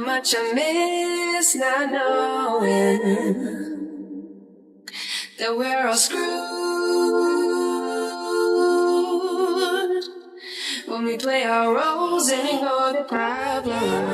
much I miss not knowing that we're all screwed when we play our roles and ignore the problems.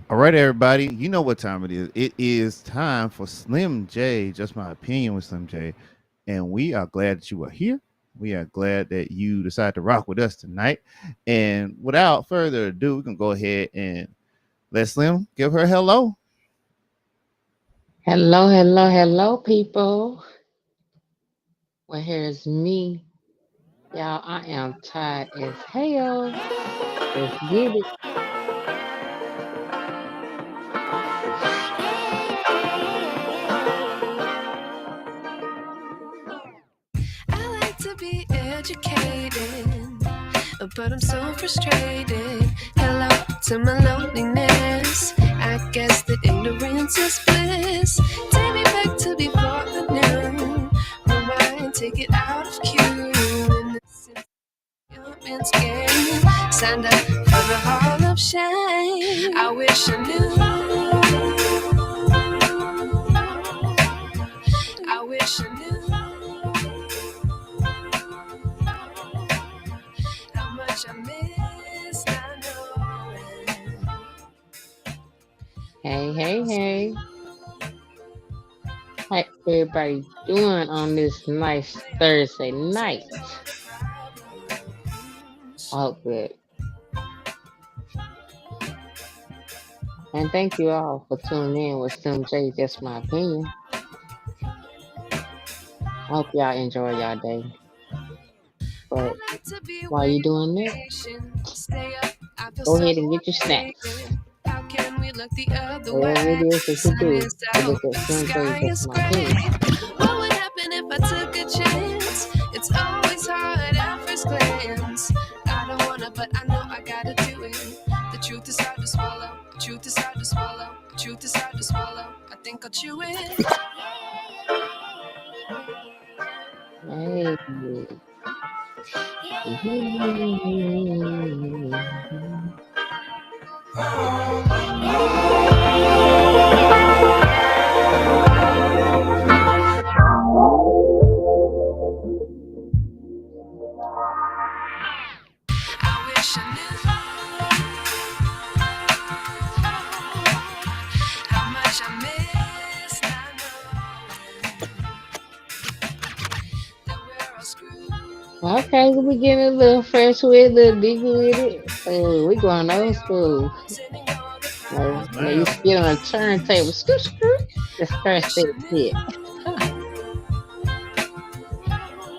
All right, everybody. You know what time it is. It is time for Slim J. Just my opinion with Slim J. And we are glad that you are here. We are glad that you decided to rock with us tonight. And without further ado, we can go ahead and let Slim give her hello. Hello, people. Well, here's me. Y'all, I am tired as hell. Let's get it. I like to be educated, but I'm so frustrated. Hello to my loneliness. I guess that ignorance is bliss. Take me back to before the noon. Rewind, take it out of cue. Innocence game. Signed up for the Hall of Shame. I wish I knew. I wish I knew. How much I miss not knowing. Hey. How everybody doing on this nice Thursday night? I hope good. And thank you all for tuning in with Slim J. Just my opinion. I hope y'all enjoy y'all day. But while you're doing that, go ahead and get your snacks. Whatever it is that you do, I look at Slim J. Just my opinion. What would happen if I took a chance? It's always hard at first glance. I don't wanna, but I know I gotta do it. The truth is hard to swallow. The truth is hard to swallow. The truth is hard to swallow. I think I'll chew it. Hey. Okay, we getting a little fresh with it, a little deeper with it. We going old school. Like, you sit on a turntable, scoot. Just scratch that shit.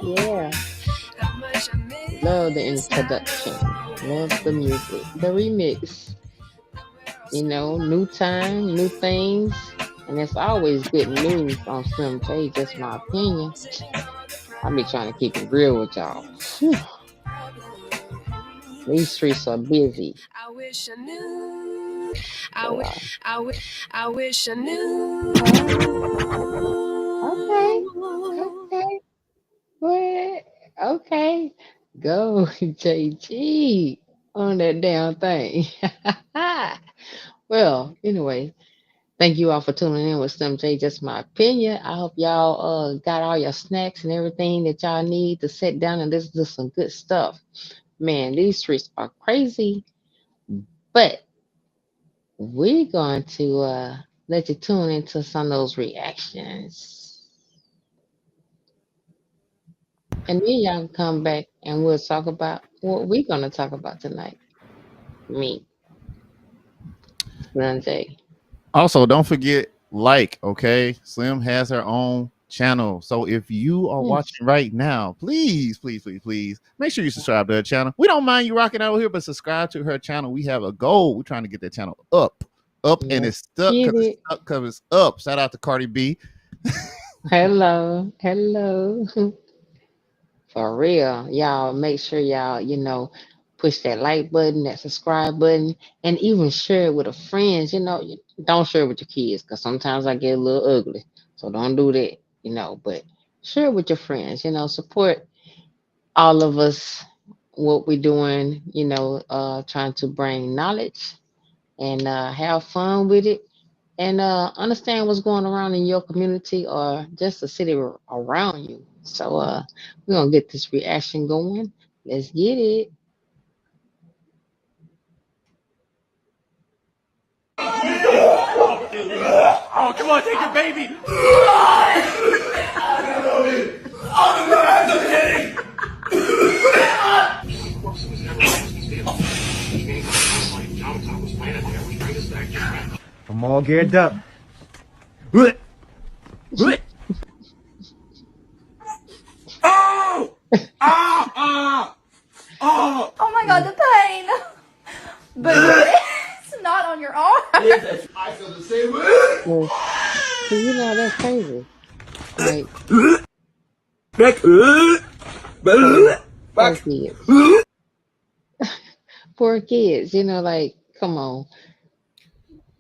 Yeah. Love the introduction. Love the music. The remix. New time, new things. And it's always good news on Slim J, just my opinion. I be trying to keep it real with y'all. Whew, these streets are busy. They are. I wish I knew. Okay. Okay. What? Okay. Go, JG, on that damn thing. Well, anyway, thank you all for tuning in with Slim J. Just my opinion. I hope y'all got all your snacks and everything that y'all need to sit down and listen to some good stuff. Man, these streets are crazy, but we're going to let you tune into some of those reactions. And then y'all can come back and we'll talk about what we're going to talk about tonight. Me, Slim J. Also, don't forget okay? Slim has her own channel. So if you are Yes. watching right now, please, please, please, please make sure you subscribe to her channel. We don't mind you rocking out here, but subscribe to her channel. We have a goal. We're trying to get that channel up, and Let's it's stuck get because it's it. stuck because it's up. Shout out to Cardi B. Hello. Hello. For real. Y'all make sure y'all, push that like button, that subscribe button, and even share it with a friends. Don't share it with your kids because sometimes I get a little ugly. So don't do that, but share it with your friends, support all of us what we're doing, trying to bring knowledge and have fun with it and understand what's going around in your community or just the city around you. So we're gonna get this reaction going. Let's get it. Oh, come on, take your baby. I'm all geared up. Oh! Ah! Ah! Oh! Oh my god, the pain! But it's not on your arm. I feel the same way. Yes, because that's crazy. Like Back. poor, poor Back. kids, poor kids. Like come on,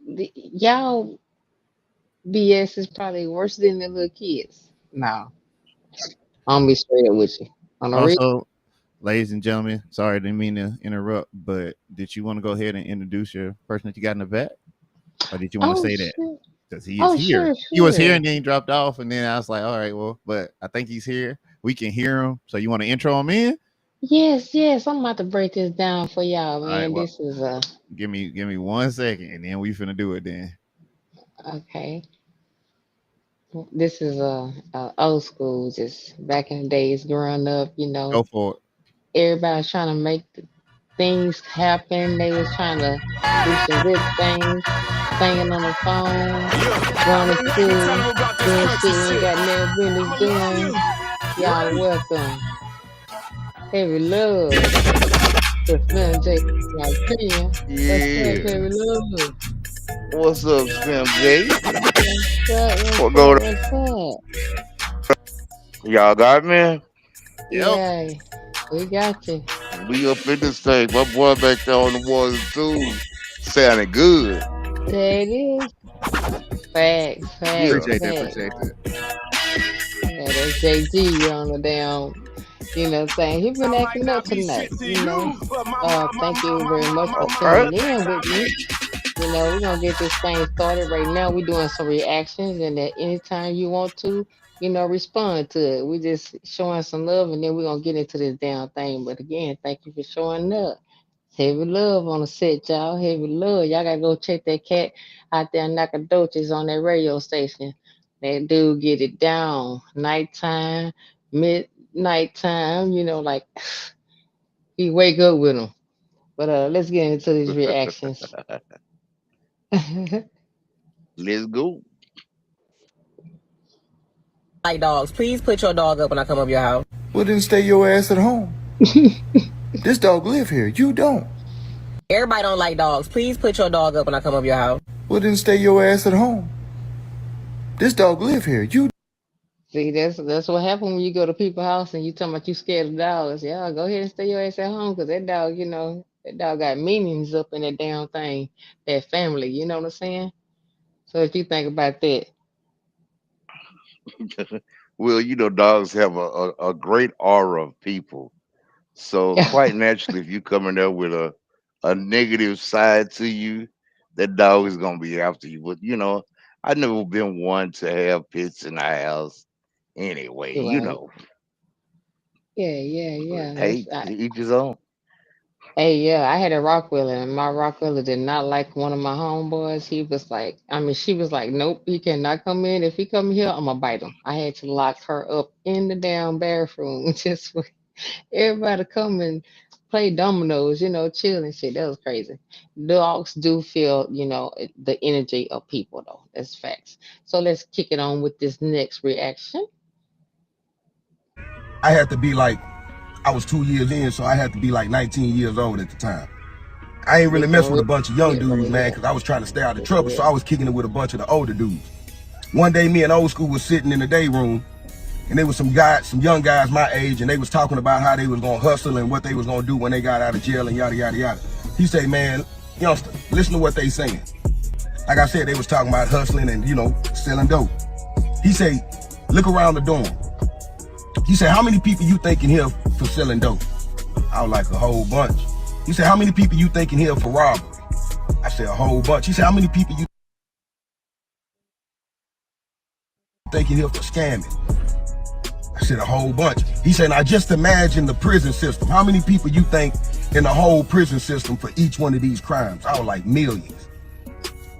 y'all BS is probably worse than the little kids. No, I'm gonna be straight up with you. On the real, Also, ladies and gentlemen, sorry, I didn't mean to interrupt, but did you want to go ahead and introduce your person that you got in the vet? Or did you want to oh say that? sure, Because he is oh here. sure, He was here sure. and then he dropped off, and then I was like, all right, well, but I think he's here. We can hear him. So you want to intro him in? Yes, yes. I'm about to break this down for y'all, All right, man. well, This is give me 1 second, and then we finna do it. Then okay. This is old school, just back in the days growing up. go for it. Everybody's trying to make things happen. They was trying to do some good things, singing on the phone, going to school, doing shit you ain't got no business doing. Y'all welcome. Heavy love to Slim J. My opinion. What's up, Yeah. heavy love? What's up, Slim J? What's up? What's What going up? What's up? on? Y'all got me? Yep. Yeah, we got you. We up in this thing. My boy back there on the ones and twos sounding good. There it is. Facts, facts, Yeah. Appreciate that. facts. Appreciate that. Yeah, that's JG on the damn, thing. He been acting up tonight, Thank you very much for All right. tuning in with me. We're gonna get this thing started right now. We're doing some reactions, and at any time you want to, respond to it. We just showing some love, and then we're gonna get into this damn thing. But again, thank you for showing up. Heavy love on the set, y'all. Heavy love. Y'all gotta go check that cat out there in Nacogdoches on that radio station. That dude get it down. Nighttime, midnight time, like he wake up with him. But let's get into these reactions. Let's go. Like dogs, please put your dog up when I come up your house. Well, then stay your ass at home. This dog live here. You don't. Everybody don't like dogs. Please put your dog up when I come up your house. Well, then stay your ass at home. This dog live here. You. See, that's what happened when you go to people's house and you talking about you scared of dogs. Yeah, go ahead and stay your ass at home because that dog, that dog got meanings up in that damn thing, that family. You know what I'm saying? So if you think about that, Well, dogs have a great aura of people. So quite naturally, if you come in there with a negative side to you, that dog is gonna be after you. But I've never been one to have pets in the house anyway. right? Yeah, yeah, But yeah. hey, to each his own. Hey, yeah, I had a Rottweiler, and my Rottweiler did not like one of my homeboys. He was like, I mean, she was like, nope, he cannot come in. If he come here, I'm gonna bite him. I had to lock her up in the damn bathroom just for everybody to come and play dominoes, chill and shit. That was crazy. Dogs do feel, the energy of people, though. That's facts. So let's kick it on with this next reaction. I had to be like, I was 2 years in, so I had to be like 19 years old at the time. I ain't really Get mess some with a real bunch of young shit right dudes, man, here. because I was trying to stay out of Get some trouble. So I real. was kicking it with a bunch of the older dudes. One day, me and old school was sitting in the day room, and there was some young guys my age, and they was talking about how they was gonna hustle and what they was gonna do when they got out of jail and yada yada yada. He said, "Man, youngster, listen to what they saying." Like I said, they was talking about hustling and selling dope. He said, "Look around the dorm." He said, "How many people you think in here for selling dope?" I was like, "A whole bunch." He said, "How many people you think in here for robbery?" I said, "A whole bunch." He said, "How many people you think in here for scamming?" I said, "A whole bunch." He said, "Now just imagine the prison system. How many people you think in the whole prison system for each one of these crimes?" I was like, "Millions."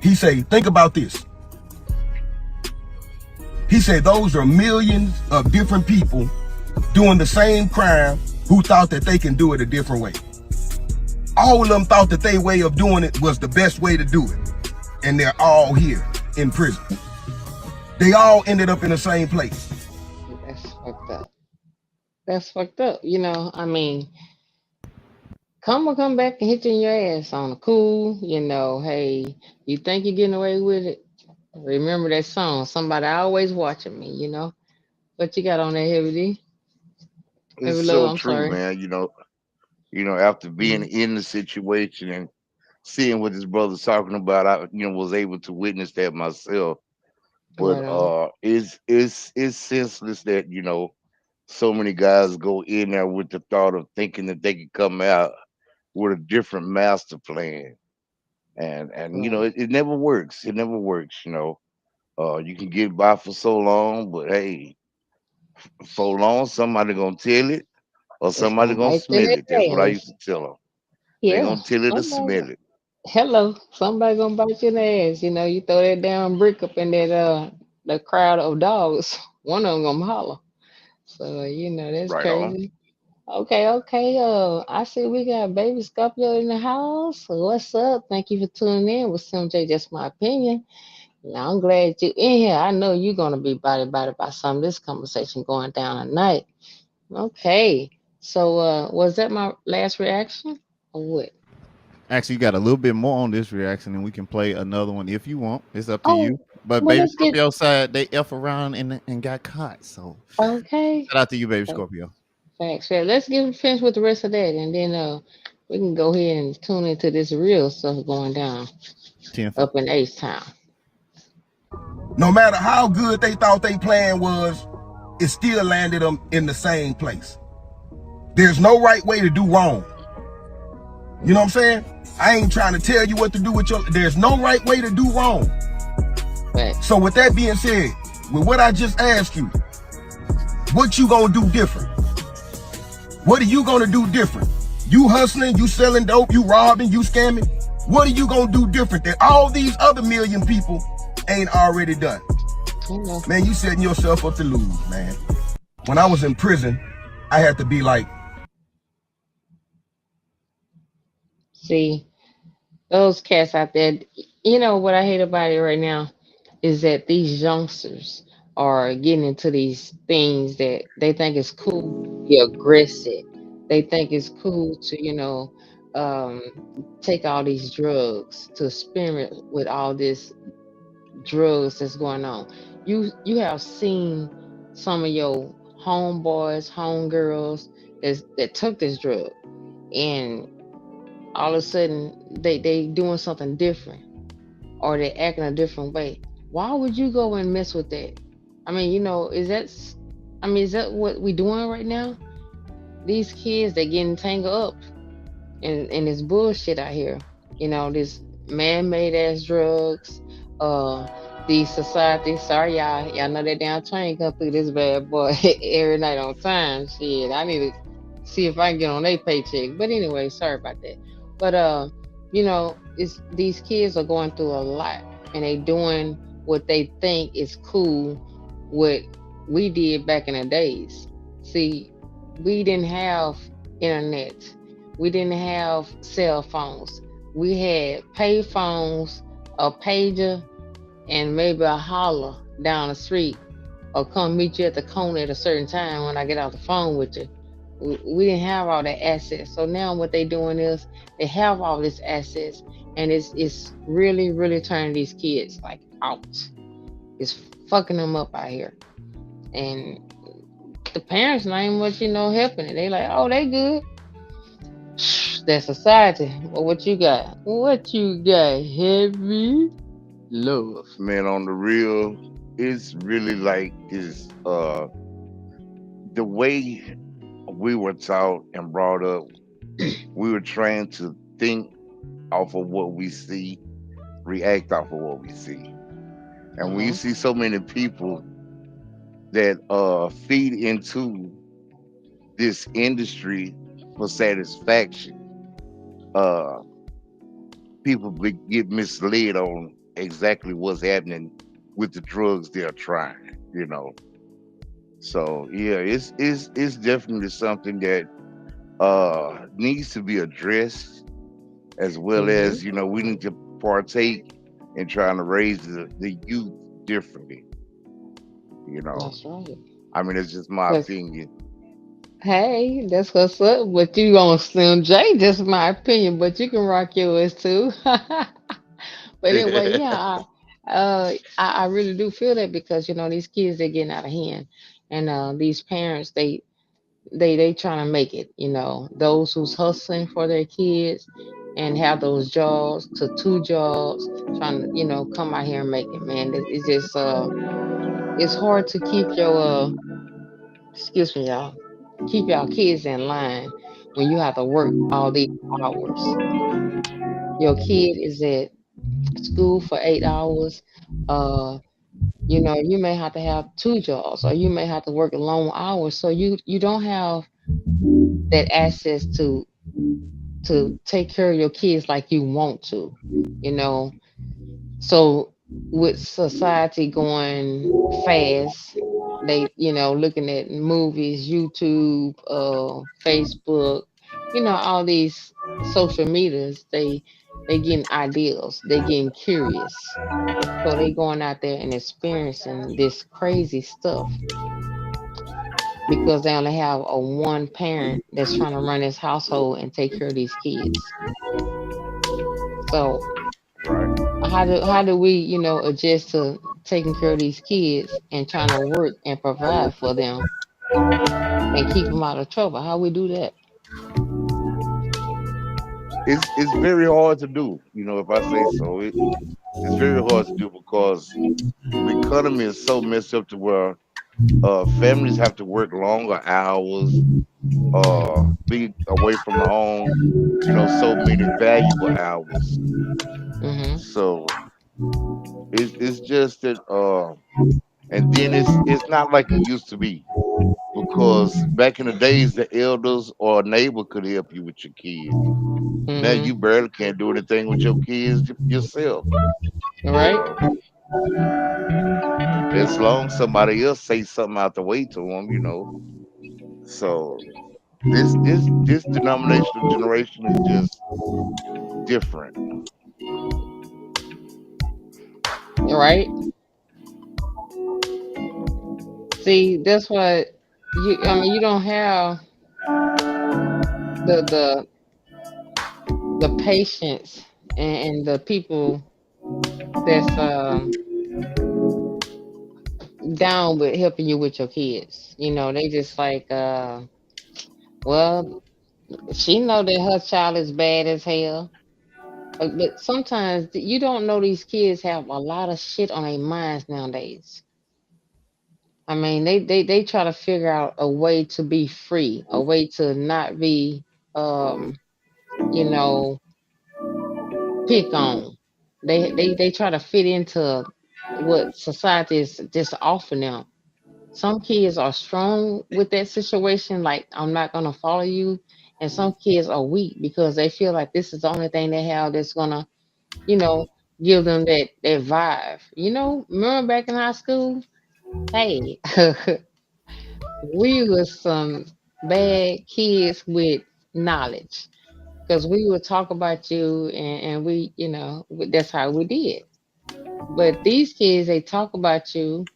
He said, "Think about this." He said, "Those are millions of different people doing the same crime who thought that they can do it a different way. All of them thought that their way of doing it was the best way to do it. And they're all here in prison. They all ended up in the same place." That's fucked up. That's fucked up. I mean, come back and hit you in your ass on the cool. Hey, you think you're getting away with it? Remember that song, "Somebody always watching me." What you got on that, Heavy D? It's Heavy Low, so I'm true, sorry. man. After being Mhm. in the situation and seeing what this brother's talking about, I was able to witness that myself. But Right on. it's senseless that so many guys go in there with the thought of thinking that they could come out with a different master plan, and Right. it never works. It never works. You can get by for so long, but hey, for long somebody gonna tell it or It's somebody gonna gonna bite you in smell it. That's what I the used ass. to tell them. They Yeah. gonna tell it or Somebody. smell it. Hello. Somebody gonna bite you in the ass. You throw that damn brick up in that the crowd of dogs. One of them gonna holler. So that's Right on. crazy. Okay, okay. I see we got baby Scorpio in the house. What's up? Thank you for tuning in with Sim J. Just my opinion. Yeah, I'm glad you in here. I know you're gonna be body by some of this conversation going down tonight. Okay. So was that my last reaction? Or what? Actually, you got a little bit more on this reaction, and we can play another one if you want. It's up to you. Oh, But well baby let's get Scorpio side, they f around and got caught. So okay. shout out to you, baby So, Scorpio. thanks. Yeah, let's get finished with the rest of that and then we can go ahead and tune into this real stuff going down 10-4. up in H Town. No matter how good they thought their plan was, it still landed them in the same place. There's no right way to do wrong. You know what I'm saying? I ain't trying to tell you what to do with there's no right way to do wrong. Facts. So with that being said, with what I just asked you, what you gonna do different? What are you gonna do different? You hustling, you selling dope, you robbing, you scamming. What are you gonna do different that all these other million people ain't already done? You know. Man, you setting yourself up to lose, man. When I was in prison, I had to be like, See, those cats out there, what I hate about it right now is that these youngsters are getting into these things that they think is cool, be aggressive. They think it's cool to, um, take all these drugs, to experiment with all this drugs that's going on. You have seen some of your homeboys, homegirls that took this drug, and all of a sudden they doing something different, or they acting a different way. Why would you go and mess with that? I mean, is that what we doing right now? These kids, they getting tangled up in this bullshit out here. This man-made ass drugs. Uh, the society. Sorry, y'all know that damn train come through this bad boy every night on time. Shit, I need to see if I can get on their paycheck. But anyway, sorry about that. But it's these kids are going through a lot, and they doing what they think is cool. What we did back in the days. See, we didn't have internet. We didn't have cell phones. We had pay phones, a pager, and maybe a holler down the street, or come meet you at the corner at a certain time when I get off the phone with you. We didn't have all that access. So now what they doing is they have all this access, and it's really really turning these kids like out. It's fucking them up out here, and the parents not even much helping it. They like, oh, they good. That society. Well, what you got? What you got? Heavy love. Man, on the real, it's really like is the way we were taught and brought up. We were trained to think off of what we see, react off of what we see. And when you Mm-hmm. see so many people that feed into this industry for satisfaction, uh get misled on exactly what's happening with the drugs they're trying. So yeah, it's definitely something that needs to be addressed, as well Mm-hmm. as we need to partake in trying to raise the youth differently. you know That's right. I mean, it's just my Cause opinion. hey, that's what's up. But you on Slim J? Just my opinion. But you can rock yours too. But anyway, yeah, I really do feel that because these kids they're getting out of hand, and these parents they trying to make it. Those who's hustling for their kids and have those jobs to two jobs, trying to come out here and make it. Man, it's just it's hard to keep your excuse me, y'all, keep y'all kids in line when you have to work all these hours. Your kid is at school for 8 hours. Uh, you may have to have two jobs, or you may have to work long hours, so you don't have that access to take care of your kids like you want to, you know. So with society going fast, they looking at movies, YouTube, Facebook, all these social medias. They getting ideals. They getting curious. So they going out there and experiencing this crazy stuff because they only have a one parent that's trying to run this household and take care of these kids. So Right. how do we adjust to taking care of these kids and trying to work and provide for them and keep them out of trouble? How we do that? It's very hard to do, if I say so. It's very hard to do because the economy is so messed up to where families have to work longer hours, be away from the home, so many valuable hours. Mhm. So it's just that, and then it's not like it used to be, because back in the days the elders or a neighbor could help you with your kids. Now Mhm. you barely can't do anything with your kids yourself. All You right. know, Yep. as long as somebody else say something out the way to them. So this denominational generation is just different. All right. See, that's what you. I mean, you don't have the the patience and the people that's down with helping you with your kids. You know, they just like well, she know that her child is bad as hell. But sometimes you don't know these kids have a lot of shit on their minds nowadays. I mean, they try to figure out a way to be free, a way to not be, um, you know, pick on. They try to fit into what society is just offering them. Some kids are strong with that situation, like I'm not gonna follow you, and some kids are weak because they feel like this is the only thing they have that's gonna, you know, give them that vibe. You know, remember back in high school? Hey, we was some bad kids with knowledge because we would talk about you and we, you know, that's how we did. But these kids, they talk about you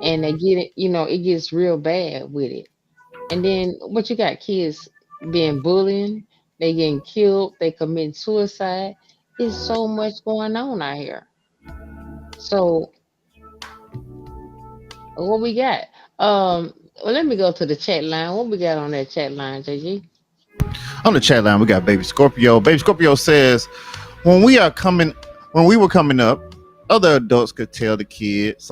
and they get it, you know, it gets real bad with it. And then what you got kids being bullied, they getting killed, they commit suicide. It's so much going on out here. So what we got? Well, let me go to the chat line. What we got on that chat line, JG? On the chat line, we got Baby Scorpio. Baby Scorpio says, when we are coming, when we were coming up, other adults could tell the kids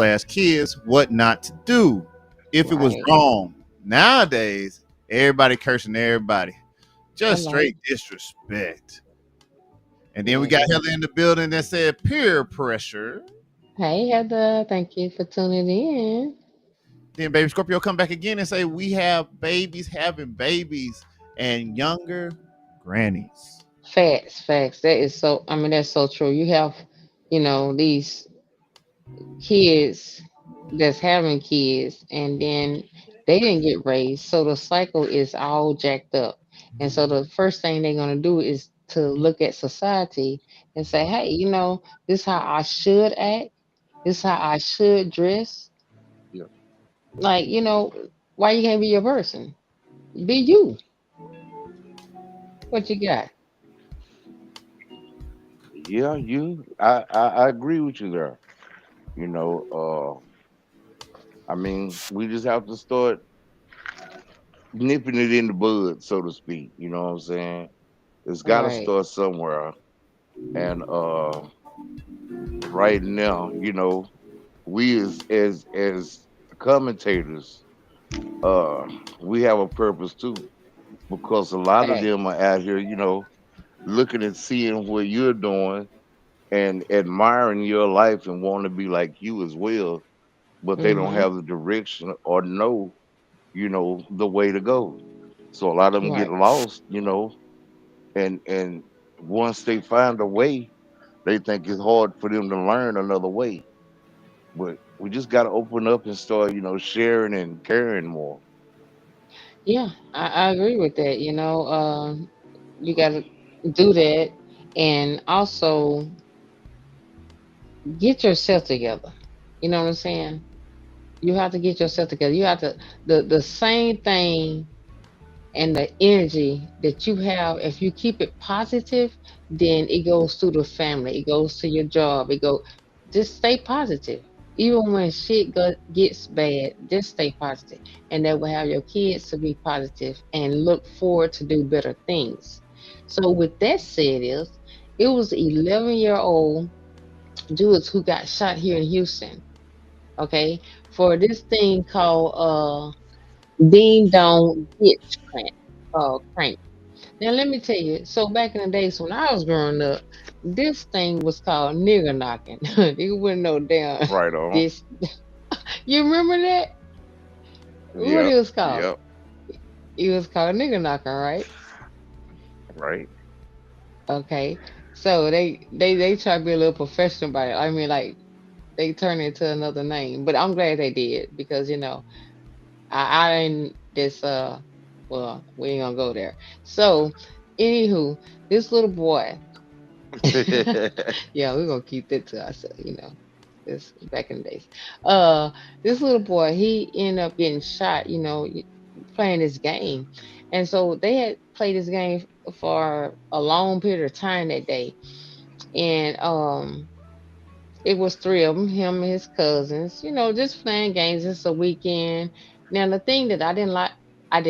what not to do if it was Right. wrong. Nowadays, everybody cursing everybody. Just Hello. straight disrespect. And then we got Yeah. Heather in the building that said peer pressure. Hey, Heather. Thank you for tuning in. Then Baby Scorpio come back again and say we have babies having babies and younger grannies. Facts, facts. That is so, I mean, that's so true. You have, you know, these kids that's having kids and then they didn't get raised. So the cycle is all jacked up. And so the first thing they're going to do is to look at society and say, hey, you know, this is how I should act. This is how I should dress. Yeah. Like, you know, why you can't be your person? Be you. What you got? Yeah, I agree with you there. You know, I mean, we just have to start nipping it in the bud, so to speak. You know what I'm saying? It's got to Right. start somewhere. And right now, you know, we as commentators, uh, we have a purpose too, because a lot of Fact. them are out here, you know, looking and seeing what you're doing and admiring your life and wanting to be like you as well, but they don't Mm-hmm. have the direction or know, you know, the way to go. So a lot of them get Right. lost, you know, and once they find a way, they think it's hard for them to learn another way. But we just got to open up and start, you know, sharing and caring more. Yeah, I agree with that. You know, you got to do that and also get yourself together. You know what I'm saying? You have to get yourself together. You have to, the same thing and the energy that you have, if you keep it positive, then it goes through the family, it goes to your job, it go, just stay positive. Even when shit gets bad, just stay positive, and that will have your kids to be positive and look forward to do better things. So with that said, is it was 11-year-old Jews who got shot here in Houston, okay, for this thing called ding dong ditch crank. Now let me tell you, so back in the days when I was growing up, this thing was called nigger knocking. It wasn't no damn Right on. this. You remember that? What it Yep. was called? Yep. It was called nigger knocking, right? Right. Okay. So they try to be a little professional about it. I mean, like they turn it to another name, but I'm glad they did because you know I didn't this well we ain't gonna go there. So anywho, this little boy. Yeah, we're gonna keep that to ourselves, you know. This back in the days. Uh, this little boy, he ended up getting shot. Playing this game, and so they had played this game for a long period of time that day, and it was three of them, him and his cousins, just playing games. It's a weekend. Now, the thing that I did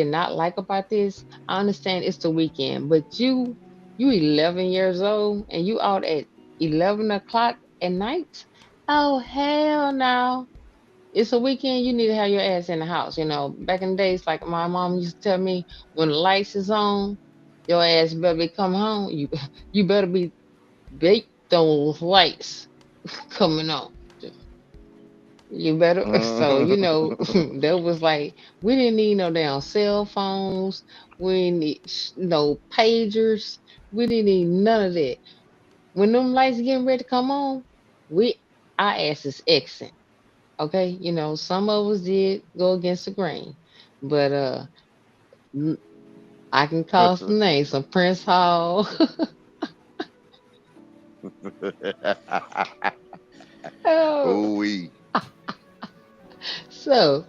not like about this, I understand it's the weekend, but you 11 years old and you out at 11 o'clock at night? Oh, hell no. It's a weekend. You need to have your ass in the house. Back in the days, like my mom used to tell me, when the lights is on, your ass better be come home. You better be bake those lights coming on. You better. So, that was like, we didn't need no damn cell phones. We didn't need no pagers. We didn't need none of that. When them lights getting ready to come on, we our asses exit. Okay, some of us did go against the grain, but n- I can call some names, some Prince Hall. Oh, Oh, we. so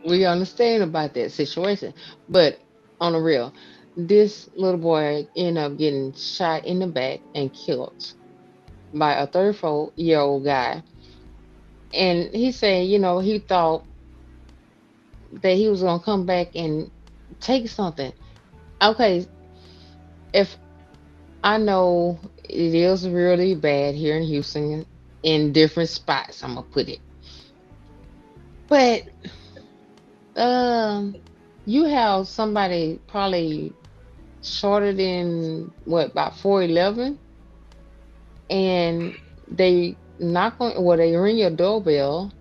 we understand about that situation. But on the real, this little boy ended up getting shot in the back and killed by a 34-year-old guy. And he said, he thought that he was gonna come back and take something. Okay, if I know it is really bad here in Houston in different spots, I'm gonna put it. But um you have somebody probably shorter than what, about 4'11", and they knock on, well, they ring your doorbell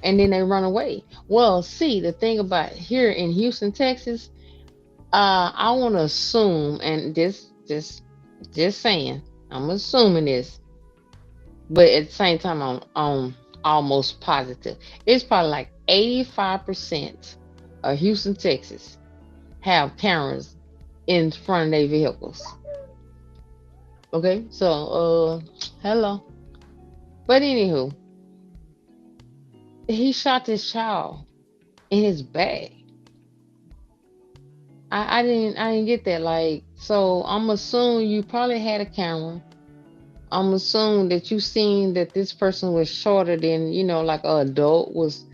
and then they run away. Well, see, the thing about here in Houston, Texas, I want to assume, and just saying, I'm assuming this, but at the same time, I'm almost positive. It's probably like 85% of Houston, Texas, have cameras in front of their vehicles. Okay, so hello. But anywho, he shot this child in his back. I didn't get that. Like, so I'm assuming you probably had a camera. I'm assuming that you seen that this person was shorter than, like an adult, was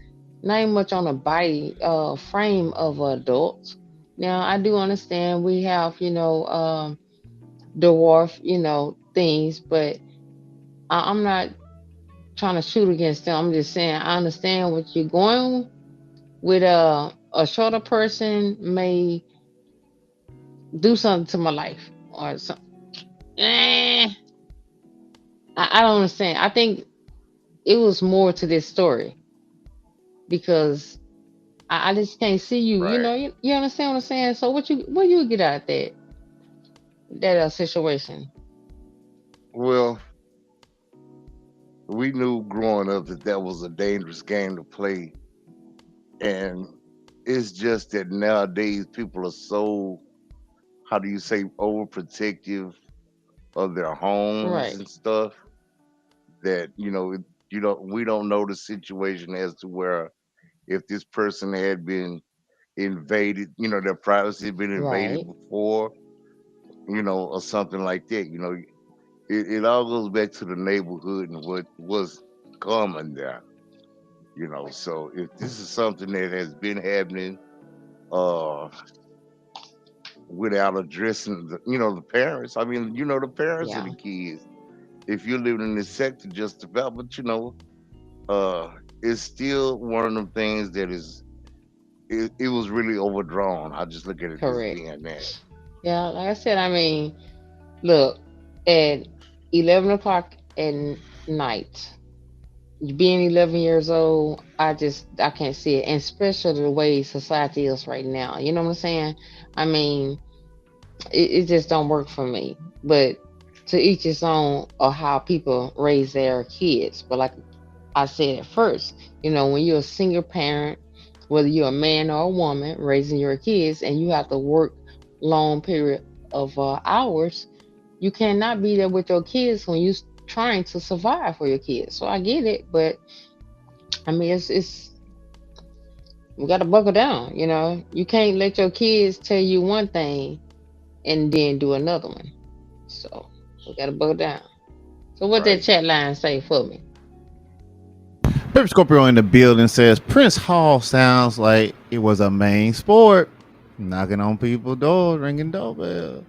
not even much on the body frame of an adult. Now I do understand we have, dwarf, things, but I'm not trying to shoot against them. I'm just saying I understand what you're going with. A shorter person may do something to my life or something. Eh, I don't understand. I think it was more to this story because I just can't see you. Right. You understand what I'm saying? So what you get out of that situation? Well, we knew growing up that that was a dangerous game to play, and it's just that nowadays people are so, how do you say, overprotective of their homes Right, and stuff, that we don't know the situation as to where, if this person had been invaded, their privacy had been invaded right, before, or something like that. It all goes back to the neighborhood and what was common there. So if this is something that has been happening, uh without addressing the parents, I mean, the parents of yeah, the kids, if you're living in this sector, just about, but uh it's still one of them things that is, it was really overdrawn. I just look at it as correct. being that. Yeah, like I said, I mean, look, at 11 o'clock at night, being 11 years old, I can't see it, and especially the way society is right now. You know what I'm saying? I mean, it just don't work for me. But to each his own, or how people raise their kids. But like I said at first, when you're a single parent, whether you're a man or a woman raising your kids, and you have to work long period of hours, you cannot be there with your kids when you trying to survive for your kids. So I get it, but I mean, it's we got to buckle down. You know, you can't let your kids tell you one thing and then do another one. So we got to buckle down. So what that Right. chat line say for me? Pepper Scorpio in the building says Prince Hall sounds like it was a main sport. Knocking on people's doors, ringing doorbell.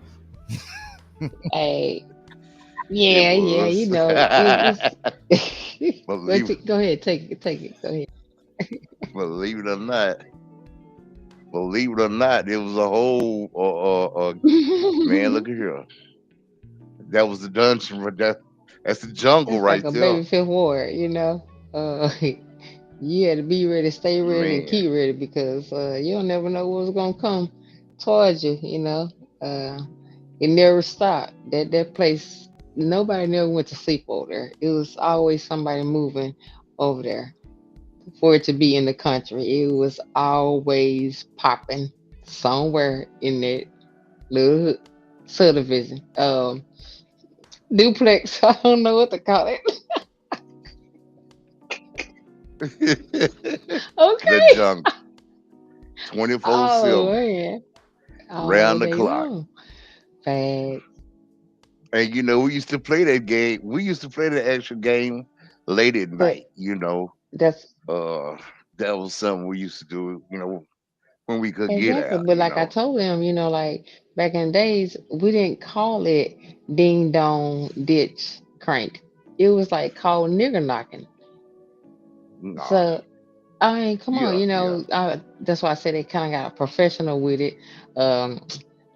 Hey, It yeah, yeah, you was. know, it's. But believe go ahead, take it, go ahead. believe it or not, it was a whole man. Look at here. That was the dungeon. That's the jungle It's like right a there, baby fifth ward, you know. You had to be ready, stay ready, and man. keep ready because you don't never know what's gonna come towards you. You know, it never stopped. That place, nobody never went to sleep over there. It was always somebody moving over there. For it to be in the country, it was always popping somewhere in that little subdivision, duplex. I don't know what to call it. The Okay. jungle, 24 Oh 7, man. All round the day clock. long. Facts. And we used to play that game. We used to play the actual game late at But night. that's Uh, that was something we used to do. When we could get exactly. out. But like I told him, like back in the days, we didn't call it ding dong ditch crank. It was like called nigger knocking. Nah, So I mean, come on, yeah, yeah. that's why I said they kind of got professional with it. Um,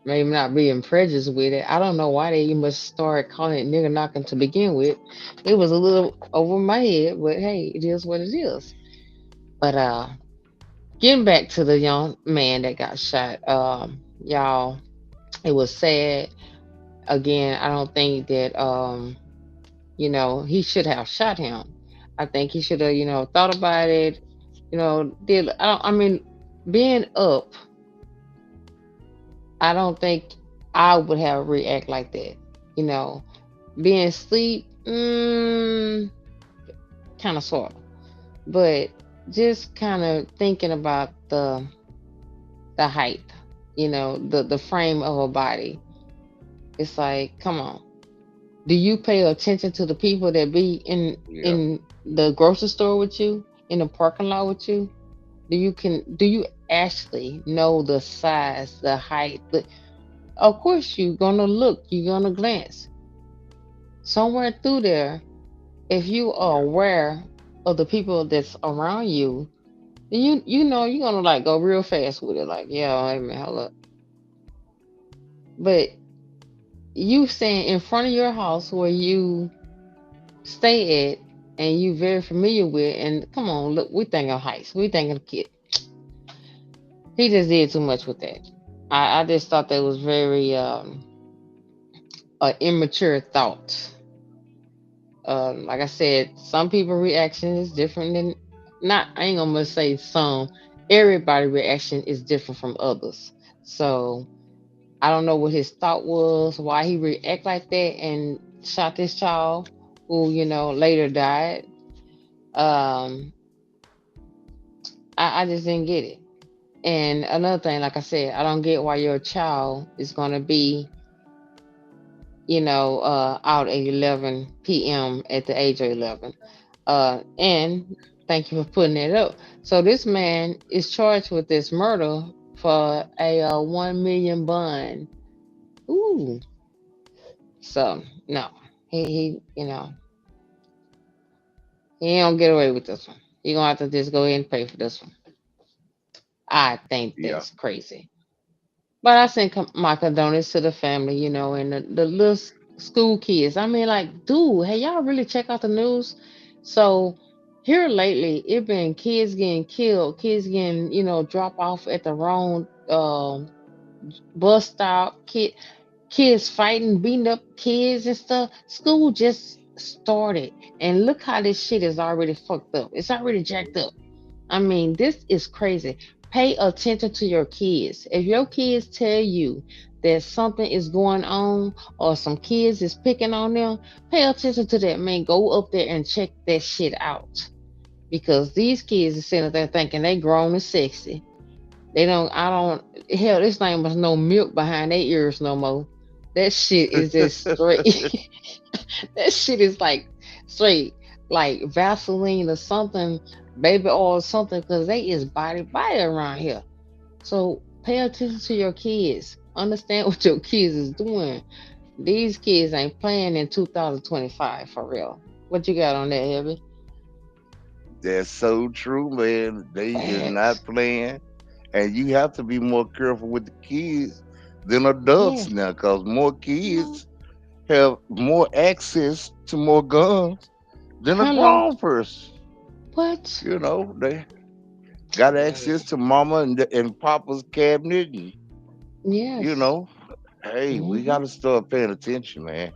maybe not being prejudiced with it. I don't know why they must start calling it nigger knocking to begin with. It was a little over my head, but hey, it is what it is. But getting back to the young man that got shot, y'all, it was sad. Again, I don't think that he should have shot him. I think he should have, thought about it. Did I mean, being up, I don't think I would have react like that. You know, being asleep, kind of sort of, but just kind of thinking about the height, the frame of a body. It's like, come on. Do you pay attention to the people that be in Yeah, in the grocery store with you, in the parking lot with you? Do you actually know the size, the height? Of course you're gonna look, you're gonna glance. Somewhere through there, if you are yeah, aware of the people that's around you, you know you're gonna like go real fast with it, like, yeah, hey man, hold up. But you staying in front of your house where you stay at and you very familiar with, and come on, look, we think of heights, we think of kid. He just did too much with that. I just thought that was very immature thought. Like I said, some people reaction is different than, not, I ain't gonna say some. Everybody reaction is different from others. So I don't know what his thought was, why he react like that and shot this child who, later died. Um, I just didn't get it. And another thing, like I said, I don't get why your child is gonna be, out at 11 p.m. at the age of 11. And thank you for putting it up. So this man is charged with this murder for a 1 million bond. Ooh. So no, he ain't gonna get away with this one. He gonna have to just go ahead and pay for this one. I think yeah. that's crazy. But I send my condolences to the family, and the little school kids. I mean, like, dude, hey, y'all really check out the news? So here lately, it been kids getting killed, kids getting, drop off at the wrong bus stop, kids fighting, beating up kids and stuff. School just started, and look how this shit is already fucked up. It's already jacked up. I mean, this is crazy. Pay attention to your kids. If your kids tell you that something is going on or some kids is picking on them, pay attention to that, man. Go up there and check that shit out. Because these kids are sitting there thinking they grown and sexy. They don't, I don't, hell, this thing was no milk behind their ears no more. That shit is just straight. That shit is like straight, like Vaseline or something, baby oil or something, because they is body around here. So pay attention to your kids. Understand what your kids is doing. These kids ain't playing in 2025 for real. What you got on that, Heavy? That's so true, man. They is not Facts. playing, and you have to be more careful with the kids than Yeah. adults now, because more No. kids have more access to more guns than a Hello. grown person. What? You know, they got access to mama and papa's cabinet, and you Yes. know, hey, we Mm-hmm. got to start paying attention, man.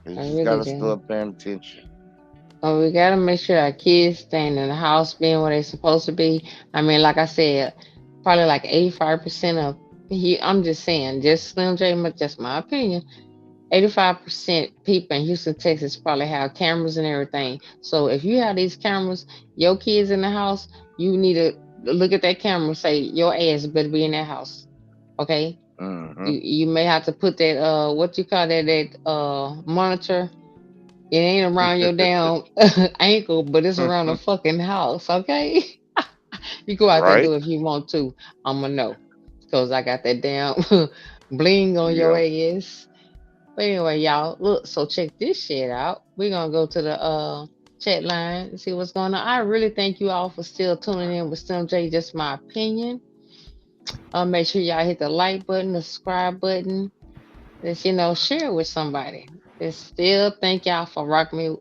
We I just got really to do. start paying attention. But we gotta make sure our kids staying in the house, being where they're supposed to be. I mean, like I said, probably like 85% of I'm just saying, just Slim J, just my opinion. 85% people in Houston, Texas probably have cameras and everything. So if you have these cameras, your kids in the house, you need to look at that camera and say, your ass better be in that house. Okay? Hmm. You may have to put that what you call that monitor. It ain't around your damn ankle, but it's around the fucking house, okay? You go out there and Right? do it if you want to. I'ma know. Cause I got that damn bling on your Yeah. ass. But anyway, y'all, look, so check this shit out. We're gonna go to the chat line and see what's going on. I really thank you all for still tuning in with Slim J, just my opinion. Make sure y'all hit the like button, the subscribe button. Just share it with somebody. Just still thank y'all for rocking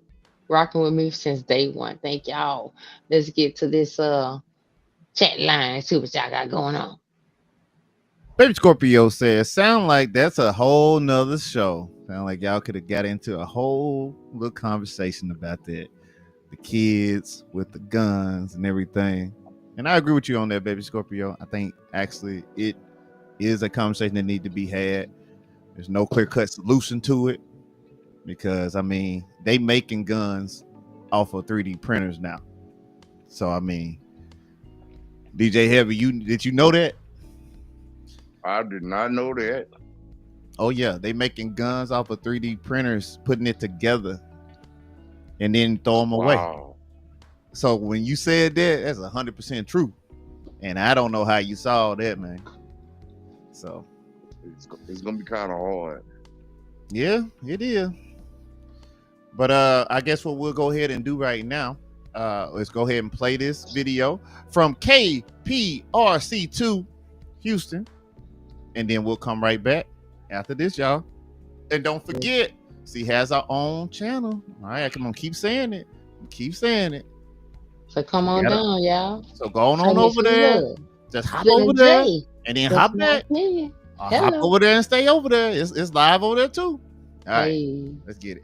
with me since day one. Thank y'all. Let's get to this chat line and see what y'all got going on. Baby Scorpio says, sound like that's a whole nother show. Sound like y'all could have got into a whole little conversation about that. The kids with the guns and everything. And I agree with you on that, Baby Scorpio. I think actually it is a conversation that need to be had. There's no clear-cut solution to it because, I mean, they making guns off of 3D printers now. So, I mean, DJ Heavy, did you know that? I did not know that. Oh yeah, they making guns off of 3D printers, putting it together, and then throw them away. Wow. So when you said that, that's 100% true. And I don't know how you saw that, man. So It's gonna be kind of hard. yeah, it is. But I guess what we'll go ahead and do right now, let's go ahead and play this video from KPRC2 Houston, and then we'll come right back after this, y'all. And don't forget, she has our own channel. All right, come on, keep saying it. Keep saying it. So come on down, y'all. So go on Show me over some there. love. Just hop Slim over there J, and then just hop my back. opinion. Hop over there and stay over there. It's live over there too. All right, Hey. let's get it.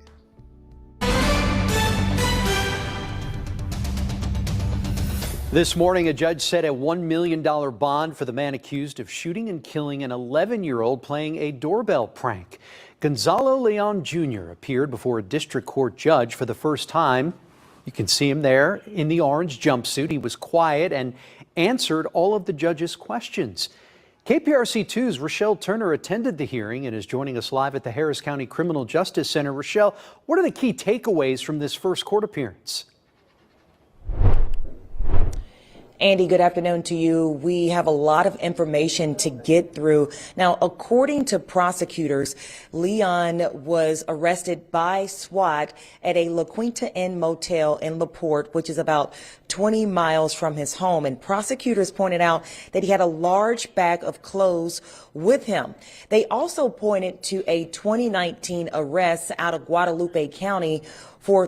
This morning, a judge set a $1 million bond for the man accused of shooting and killing an 11-year-old playing a doorbell prank. Gonzalo Leon Jr. appeared before a district court judge for the first time. You can see him there in the orange jumpsuit. He was quiet and answered all of the judge's questions. KPRC2's Rochelle Turner attended the hearing and is joining us live at the Harris County Criminal Justice Center. Rochelle, what are the key takeaways from this first court appearance? Andy, good afternoon to you. We have a lot of information to get through. Now, according to prosecutors, Leon was arrested by SWAT at a La Quinta Inn motel in LaPorte, which is about 20 miles from his home. And prosecutors pointed out that he had a large bag of clothes with him. They also pointed to a 2019 arrest out of Guadalupe County for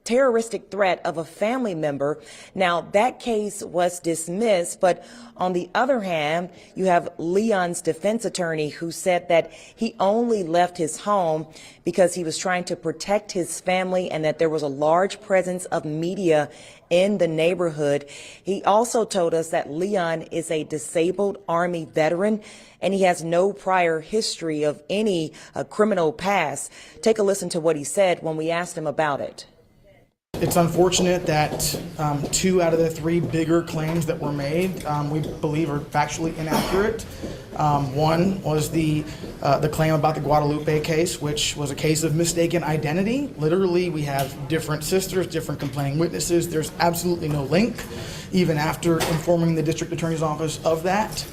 terroristic threat of a family member. Now, that case was dismissed, but on the other hand, you have Leon's defense attorney who said that he only left his home because he was trying to protect his family and that there was a large presence of media in the neighborhood. He also told us that Leon is a disabled Army veteran and he has no prior history of any criminal past. Take a listen to what he said when we asked him about it. It's unfortunate that 2 out of the 3 bigger claims that were made, we believe are factually inaccurate. One was the claim about the Guadalupe case, which was a case of mistaken identity. Literally, we have different sisters, different complaining witnesses. There's absolutely no link, even after informing the district attorney's office of that.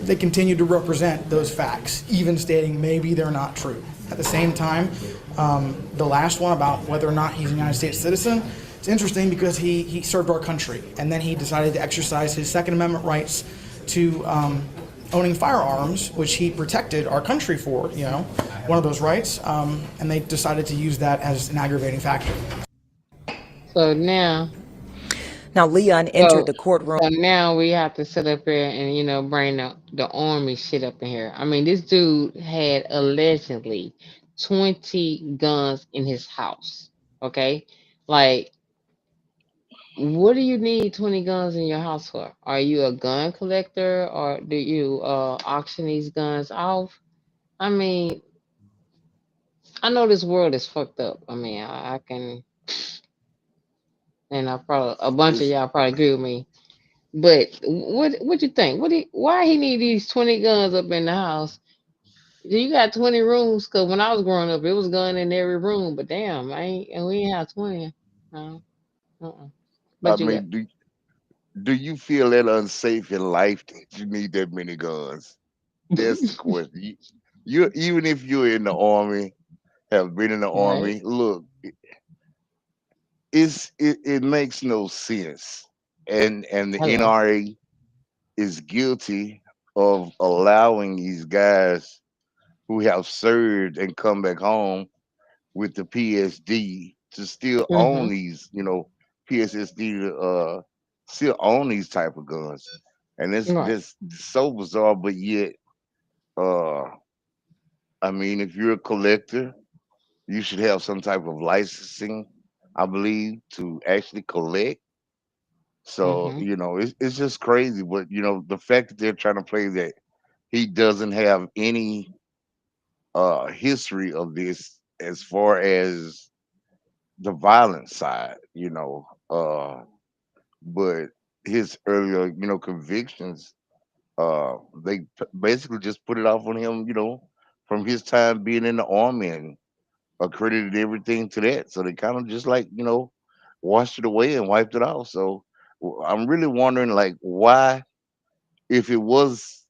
They continue to represent those facts, even stating maybe they're not true. At the same time, the last one about whether or not he's a United States citizen, it's interesting because he served our country, and then he decided to exercise his Second Amendment rights to owning firearms, which he protected our country for, one of those rights, and they decided to use that as an aggravating factor. So now Leon entered the courtroom. So now we have to sit up here and bring the army shit up in here. I mean, this dude had allegedly 20 guns in his house. Okay, like, what do you need 20 guns in your house for? Are you a gun collector, or do you auction these guns off? I mean, I know this world is fucked up. I mean, I can, and I probably a bunch of It's, y'all probably agree with me. But what you think? Why he need these 20 guns up in the house? You got 20 rooms? Cause when I was growing up, it was gun in every room. But damn, we ain't have 20. No, uh-uh. I But you got mean, do you feel that unsafe in life that you need that many guns? That's the question. You even if you're in the army, have been in the right. army, look, it makes no sense. And the Hello. NRA is guilty of allowing these guys who have served and come back home with the PSD to still own Mm-hmm. these, PSSD to still own these type of guns. And it's Right. this so bizarre, but yet uh I mean, if you're a collector, you should have some type of licensing, I believe, to actually collect. So, Mm-hmm. it's just crazy. But the fact that they're trying to play that he doesn't have any history of this as far as the violent side, but his earlier, convictions, they basically just put it off on him, from his time being in the army and accredited everything to that. So they kind of just like, washed it away and wiped it off. So I'm really wondering, like, why, if it was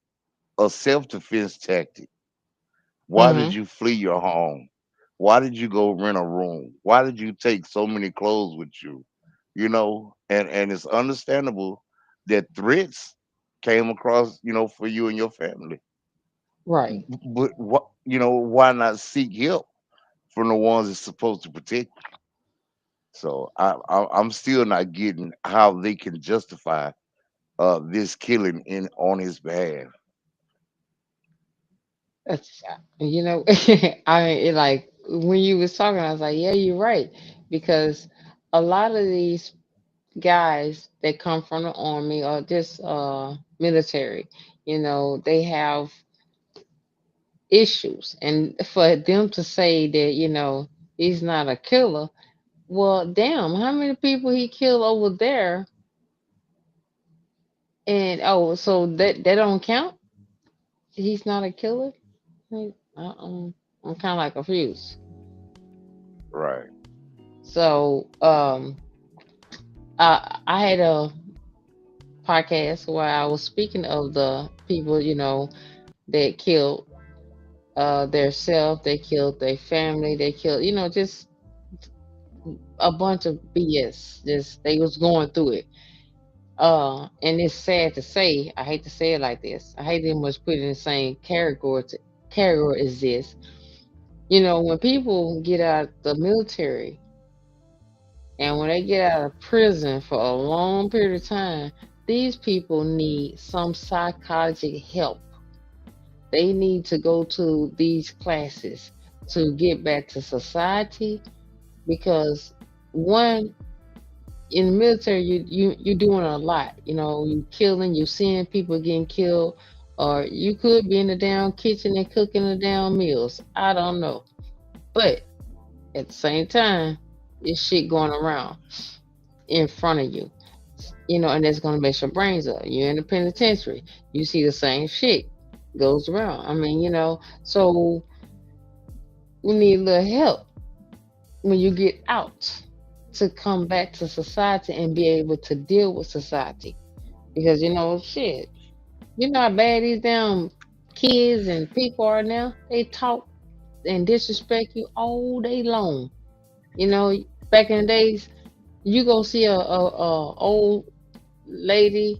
a self-defense tactic, why did Mm-hmm. you flee your home? Why did you go rent a room? Why did you take so many clothes with you? And it's understandable that threats came across, for you and your family. Right. But what, why not seek help from the ones that's supposed to protect you? So I'm still not getting how they can justify this killing in on his behalf. That's like when you was talking, I was like, yeah, you're right, because a lot of these guys that come from the army or just military, they have issues, and for them to say that he's not a killer, well, damn, how many people he killed over there? And so that don't count. He's not a killer. Like, I'm kind of like confused. Right. So I had a podcast where I was speaking of the people that killed their self, they killed their family, they killed just a bunch of BS. Just they was going through it. And it's sad to say, I hate to say it like this. I hate them much put it in the same category as this. When people get out the military, And when they get out of prison for a long period of time, these people need some psychological help. They need to go to these classes to get back to society because one, in the military you're doing a lot. You killing, you seeing people getting killed, or you could be in the damn kitchen and cooking the damn meals. I don't know. But at the same time, this shit going around in front of you. And that's gonna mess your brains up. You're in the penitentiary. You see the same shit goes around. So we need a little help when you get out to come back to society and be able to deal with society. Because shit, how bad these damn kids and people are now. They talk and disrespect you all day long. Back in the days, you go see a old lady,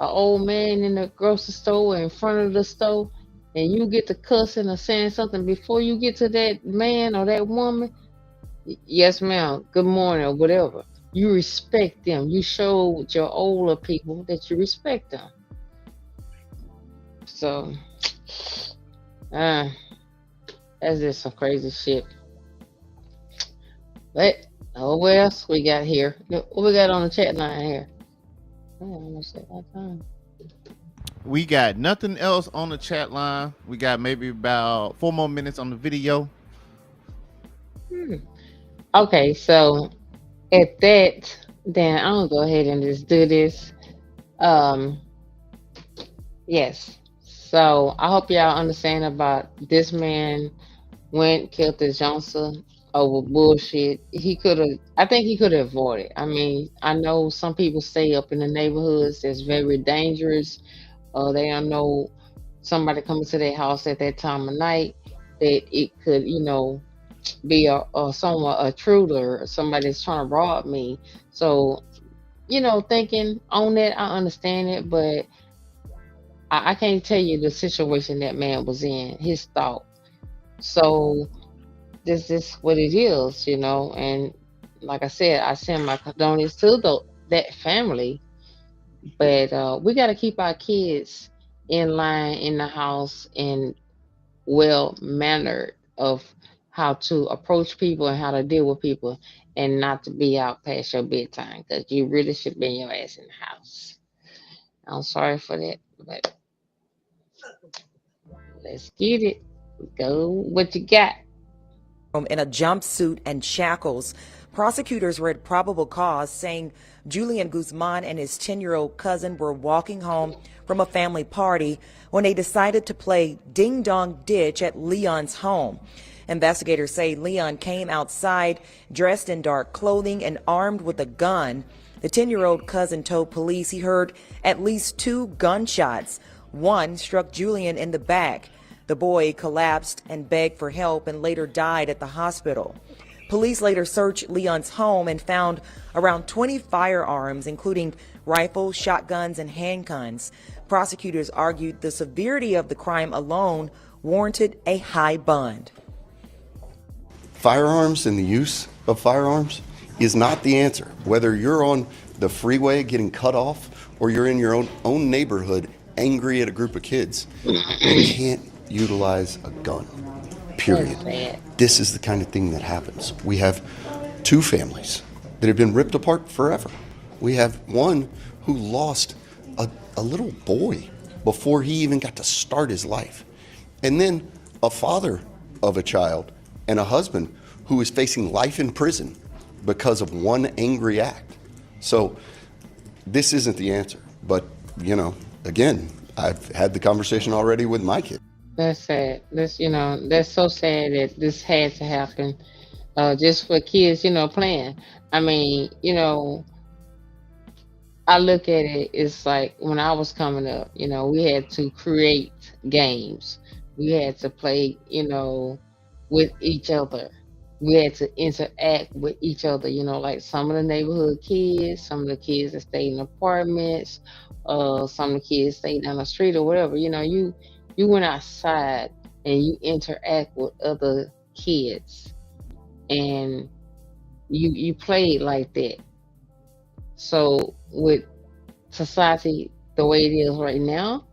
a old man in the grocery store or in front of the store, and you get to cussing or saying something before you get to that man or that woman. Yes, ma'am. Good morning or whatever. You respect them. You show with your older people that you respect them. So, that's just some crazy shit. But what else we got here? What we got on the chat line here? We got nothing else on the chat line. We got maybe about 4 more minutes on the video. Okay, so at that, then I'm gonna go ahead and just do this. Yes. So I hope y'all understand about this man went killed this Johnson over bullshit. I think he could have avoided. I know some people stay up in the neighborhoods that's very dangerous. They don't know somebody coming to their house at that time of night that it could, be a intruder or somebody that's trying to rob me. So, thinking on that, I understand it, but I can't tell you the situation that man was in, his thought. So this is what it is, and like I said, I send my condolences to that family, but we got to keep our kids in line in the house and well mannered of how to approach people and how to deal with people and not to be out past your bedtime, because you really should be in your ass in the house. I'm sorry for that, but let's get it. Go what you got. In a jumpsuit and shackles. Prosecutors read probable cause, saying Julian Guzman and his 10-year-old cousin were walking home from a family party when they decided to play ding-dong ditch at Leon's home. Investigators say Leon came outside dressed in dark clothing and armed with a gun. The 10-year-old cousin told police he heard at least 2 gunshots. One struck Julian in the back. The boy collapsed and begged for help and later died at the hospital. Police later searched Leon's home and found around 20 firearms, including rifles, shotguns, and handguns. Prosecutors argued the severity of the crime alone warranted a high bond. Firearms and the use of firearms is not the answer. Whether you're on the freeway getting cut off or you're in your own neighborhood angry at a group of kids, you can't utilize a gun, period. This is the kind of thing that happens. We have 2 families that have been ripped apart forever. We have one who lost a little boy before he even got to start his life. And then a father of a child and a husband who is facing life in prison because of one angry act. So this isn't the answer. But, again, I've had the conversation already with my kid. That's sad. That's so sad that this had to happen, just for kids, playing. I look at it, it's like when I was coming up, we had to create games. We had to play, with each other. We had to interact with each other, like some of the neighborhood kids, some of the kids that stayed in apartments, some of the kids stayed down the street or whatever. You went outside and you interact with other kids. And You played like that. So with society the way it is right now,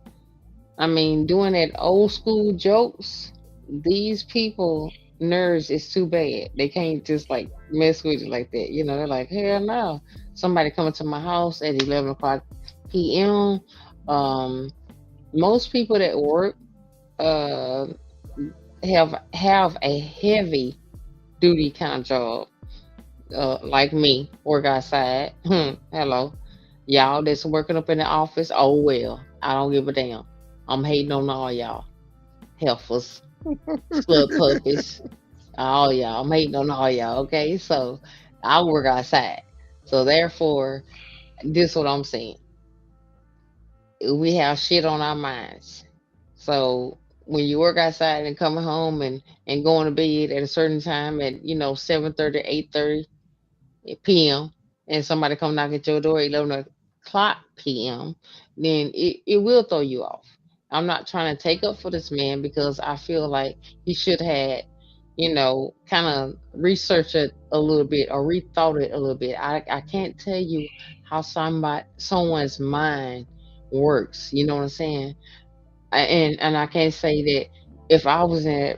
I mean, doing that old school jokes, these people nerves is too bad. They can't just like mess with you like that. You know, they're like, hell no. Somebody coming to my house at 11 o'clock p.m. Um, most people that work uh have a heavy duty kind of job. Like me, work outside. Hello. Y'all that's working up in the office, oh well. I don't give a damn. I'm hating on all y'all. Heifers, slut puppies, all y'all. I'm hating on all y'all, okay? So I work outside. So therefore, this is what I'm saying. We have shit on our minds. So when you work outside and coming home and going to bed at a certain time at 7:30, 8:30 p.m. and somebody come knock at your door at 11 o'clock p.m., then it will throw you off. I'm not trying to take up for this man because I feel like he should have, kind of researched it a little bit or rethought it a little bit. I can't tell you how someone's mind works. You know what I'm saying? And I can't say that if I was in a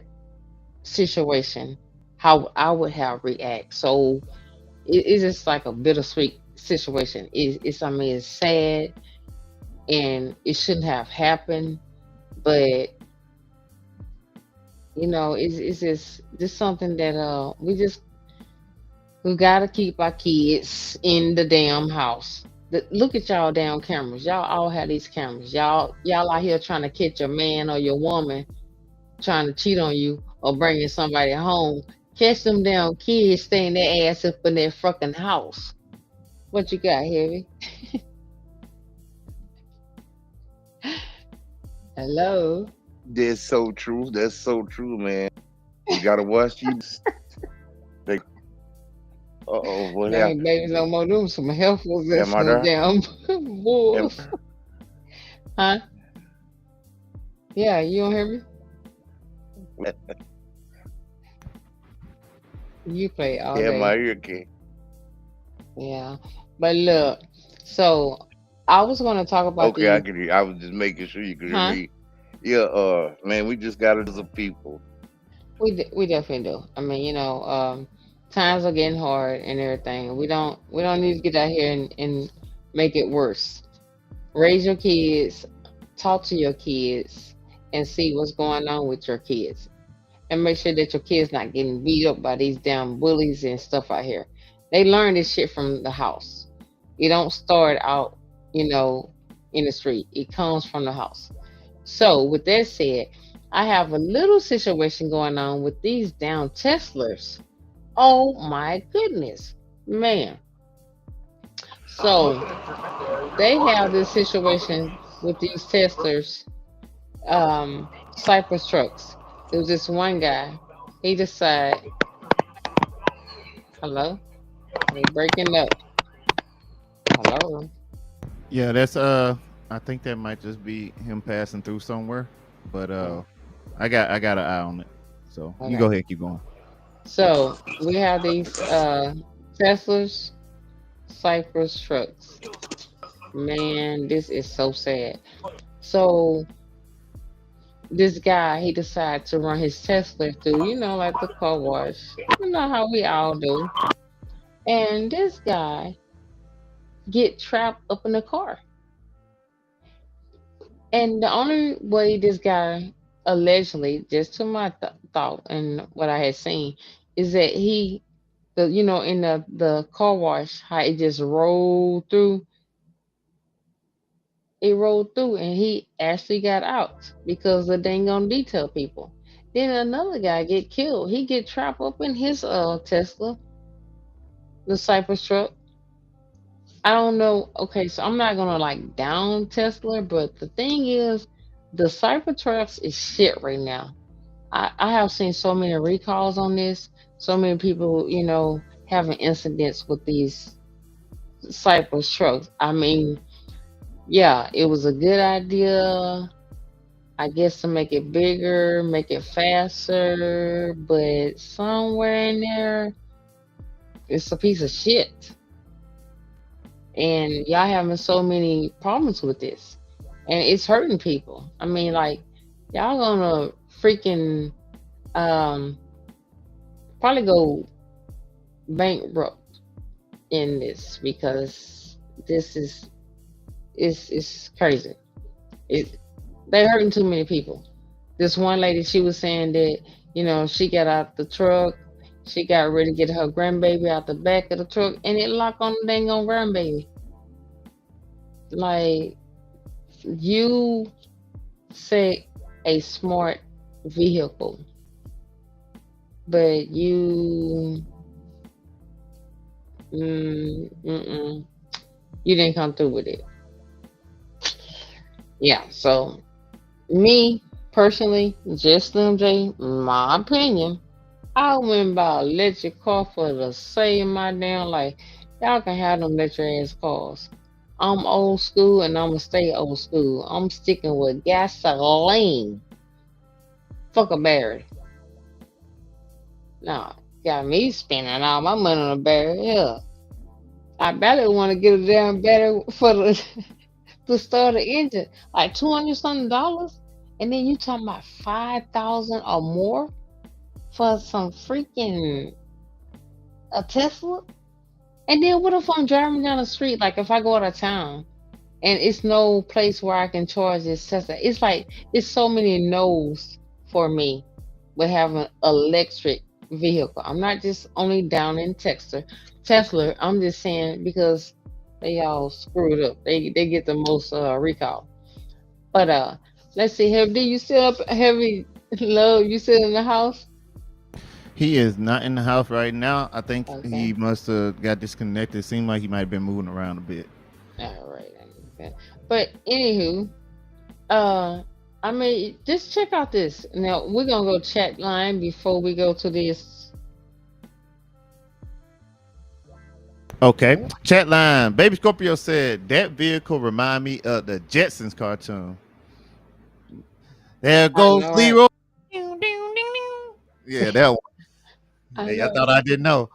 situation, how I would have react. So it's just like a bittersweet situation. I mean, it's sad and it shouldn't have happened, but it's just something that we gotta keep our kids in the damn house. Look at y'all damn cameras. Y'all all have these cameras. Y'all out here trying to catch your man or your woman trying to cheat on you or bringing somebody home. Catch them damn kids staying their ass up in their fucking house. What you got, Heavy? Hello. That's so true. That's so true, man. You gotta watch you. They, what There ain't happened? babies no more. Them some heifers and Am I some there? damn Am, wolves. Huh? Yeah, you don't hear me? You play all yeah, my day. ear came. Yeah. But look, so I was gonna talk about Okay, I these, could hear. I was just making sure you could hear huh? me. Yeah, man, we just got as a people. We definitely do. I mean, times are getting hard and everything. We don't need to get out here and make it worse. Raise your kids, talk to your kids, and see what's going on with your kids. And make sure that your kids not getting beat up by these damn bullies and stuff out here. They learn this shit from the house. You don't start out, you know, in the street. It comes from the house. So with that said, I have a little situation going on with these damn Teslas. Oh my goodness, man. So they have this situation with these Teslas, Cypress trucks. There was this one guy. He decided, hello, they breaking up. Hello. Yeah, that's I think that might just be him passing through somewhere. But Oh, I got an eye on it. So you go okay. ahead, keep going. So we have these Teslas, Cypress trucks. Man, this is so sad. So this guy, he decided to run his Tesla through, like the car wash. You know how we all do. And this guy get trapped up in the car. And the only way this guy allegedly, just to my thought and what I had seen, is that in the car wash, how it just rolled through, it rolled through, and he actually got out because the dang on detail people. Then another guy get killed. He get trapped up in his Tesla, the Cypress truck. I don't know. Okay, so I'm not gonna like down Tesla, but the thing is, the Cybertrucks is shit right now. I have seen so many recalls on this, so many people, having incidents with these Cypress trucks. I mean, yeah, it was a good idea, I guess, to make it bigger, make it faster, but somewhere in there, It's a piece of shit. And y'all having so many problems with this. And it's hurting people. I mean, like, y'all gonna freaking probably go bankrupt in this because this is it's crazy. They're hurting too many people. This one lady, she was saying that, she got out the truck, she got ready to get her grandbaby out the back of the truck, and it locked on the dang on grandbaby. Like, you say a smart vehicle, but you didn't come through with it. Yeah, so me personally, just Slim J, my opinion, I wouldn't buy an electric car for the save my damn life. Y'all can have them electric ass cars. I'm old school and I'm gonna stay old school. I'm sticking with gasoline. Fuck a battery. Nah, got me spending all my money on a battery. Yeah. I better want to get a damn battery for the to start the engine. Like $200 something, and then you talking about 5,000 or more for some freaking a Tesla. And then what if I'm driving down the street, like if I go out of town and it's no place where I can charge this Tesla? It's like it's so many no's for me with having an electric vehicle. I'm not just only down in Tesla. I'm just saying because they all screwed up. They get the most recall. But let's see, Heavy, you still up? Heavy Love, you still in the house? He is not in the house right now. I think Okay. he must have got disconnected. It seemed like he might have been moving around a bit. All right. Okay. But anywho, I mean, just check out this. Now we're gonna go chat line before we go to this. Okay. Chat line. Baby Scorpio said that vehicle remind me of the Jetsons cartoon. There goes know, Leroy. Yeah, that one. I Hey, I know. thought I didn't know.